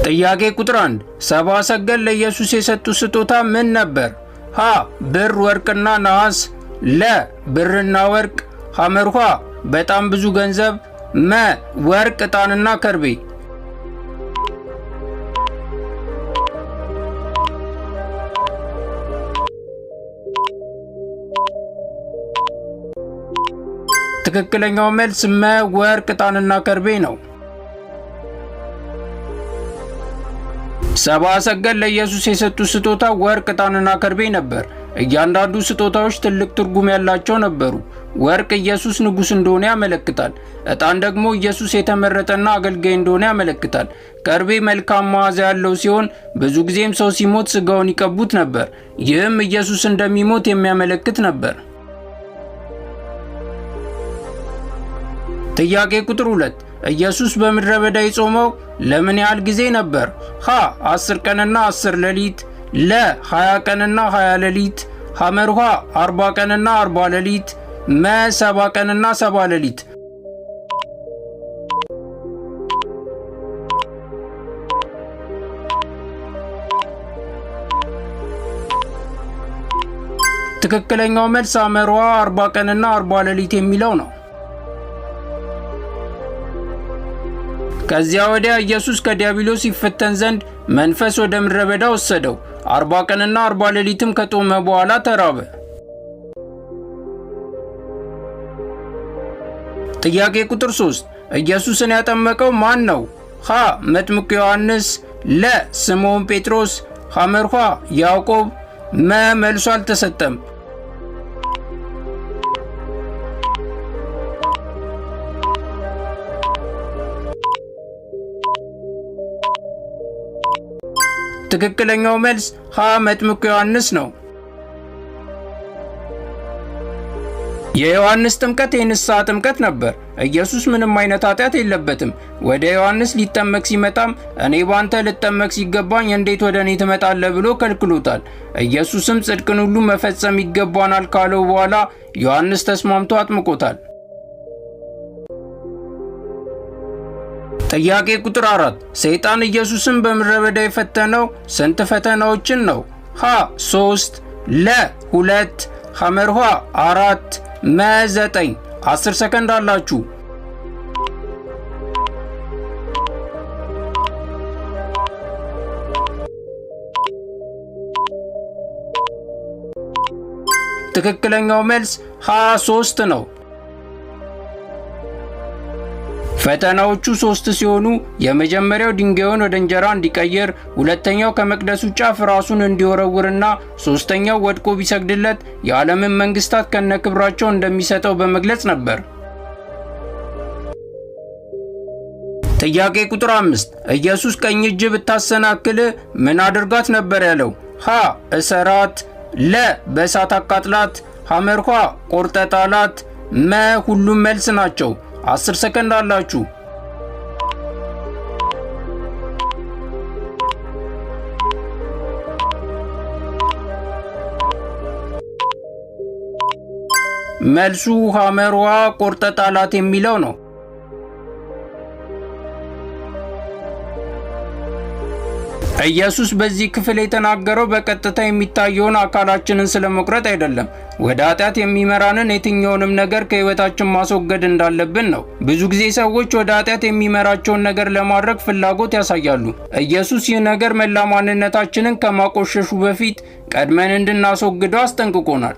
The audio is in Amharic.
ጥያቄ ቁጥር 1 ሰብአ ሰገል ለኢየሱስ የሰጡት ስጦታ ምን ነበር? ሀ ብር ወርቅና ነሐስ፣ ለ ብርና ወርቅ፣ ሐመርኋ በጣም ብዙ ገንዘብ፣ መ ወርቅ ዕጣንና ከርቤ። ትክክለኛው መልስ መ ወርቅ ዕጣንና ከርቤ ነው። ሰብአ ሰገል ለኢየሱስ የሰጡት ስጦታ ወርቅ ዕጣንና ከርቤ ነበር። እያንዳንዱ ስጦታዎች ትልቅ ትርጉም ያላቸው ነበሩ። ወርቅ ኢየሱስ ንጉሥ እንደሆነ ያመለክታል። ዕጣን ደግሞ ኢየሱስ የተመረጠና አገልጋይ እንደሆነ ያመለክታል። ከርቤ መልካም መዓዛ ያለው ሲሆን ብዙ ጊዜም ሰው ሲሞት ስጋውን ይቀቡት ነበር። ይህም ኢየሱስ እንደሚሞት የሚያመለክት ነበር። ጥያቄ ቁጥር 2 ኢየሱስ በምድረ በዳ የጾመው ለምን ያህል ጊዜ ነበር? ሀ 10 ቀንና 10 ሌሊት፣ ለ 20 ቀንና 20 ሌሊት፣ ሐመርኋ 40 ቀንና 40 ሌሊት፣ መ 70 ቀንና 70 ሌሊት። ትክክለኛው መልስ ሐመርኋ 40 ቀንና 40 ሌሊት የሚለው ነው። ከዚያ ወዲያ ኢየሱስ ከዲያብሎስ ይፈተን ዘንድ መንፈስ ወደ ምድረ በዳ ወሰደው። 40 ቀንና 40 ሌሊትም ከጦመ በኋላ ተራበ። ጥያቄ ቁጥር 3 ኢየሱስን ያጠመቀው ማን ነው? ሀ መጥምቁ ዮሐንስ፣ ለ ስምዖን ጴጥሮስ፣ ሐመርኋ ያዕቆብ፣ መ መልሱ አልተሰጠም። ትክክለኛው መልስ ሀ መጥምቁ ዮሐንስ ነው። የዮሐንስ ጥምቀት የንስሐ ጥምቀት ነበር። ኢየሱስ ምንም አይነት ኃጢአት የለበትም። ወደ ዮሐንስ ሊጠመቅ ሲመጣም እኔ ባንተ ልጠመቅ ሲገባኝ እንዴት ወደ እኔ ትመጣለህ ብሎ ከልክሎታል። ኢየሱስም ጽድቅን ሁሉ መፈጸም ይገባናል ካለው በኋላ ዮሐንስ ተስማምቶ አጥምቆታል። ጥያቄ ቁጥር 4 ሰይጣን ኢየሱስን በምድረ በዳ የፈተነው ስንት ፈተናዎችን ነው? ሀ 3፣ ለ 2፣ ሐመርኋ 4፣ መ 9። 10 ሰከንድ አላችሁ። ትክክለኛው መልስ ሀ 3 ነው። ፈተናዎቹ 3 ሲሆኑ የመጀመሪያው ድንጋዩን ወደ እንጀራ እንዲቀይር፣ ሁለተኛው ከመቅደሱ ጫፍ ራሱን እንዲወረውርና ሶስተኛው ወድቆ ቢሰግድለት የዓለምን መንግስታት ከነክብራቸው እንደሚሰጠው በመግለጽ ነበር። ጥያቄ ቁጥር 5 ኢየሱስ ቀኝ እጅ ብታሰናክል ምን አድርጋት ነበር ያለው? ሀ እሰራት፣ ለ በእሳት አቃጥላት፣ ሐመርኋ ቆርጠ ጣላት፣ መ ሁሉም መልስ ናቸው። 10 ሰከንድ አላችሁ። መልሱ ሐመርኋ ቆርጠ ጣላት የሚለው ነው። ኢየሱስ በዚህ ክፍል የተናገረው በቀጥታ የሚታየውን አካላችንን ስለመቁረጥ አይደለም። ወደ ኃጢአት የሚመራንን የትኛውንም ነገር ከህይወታችን ማስወገድ እንዳለብን ነው። ብዙ ጊዜ ሰዎች ወደ ኃጢአት የሚመራቸውን ነገር ለማድረግ ፍላጎት ያሳያሉ። ኢየሱስ ይህ ነገር መላ ማንነታችንን ከማቆሸሹ በፊት ቀድመን እንድናስወግደው አስጠንቅቆናል።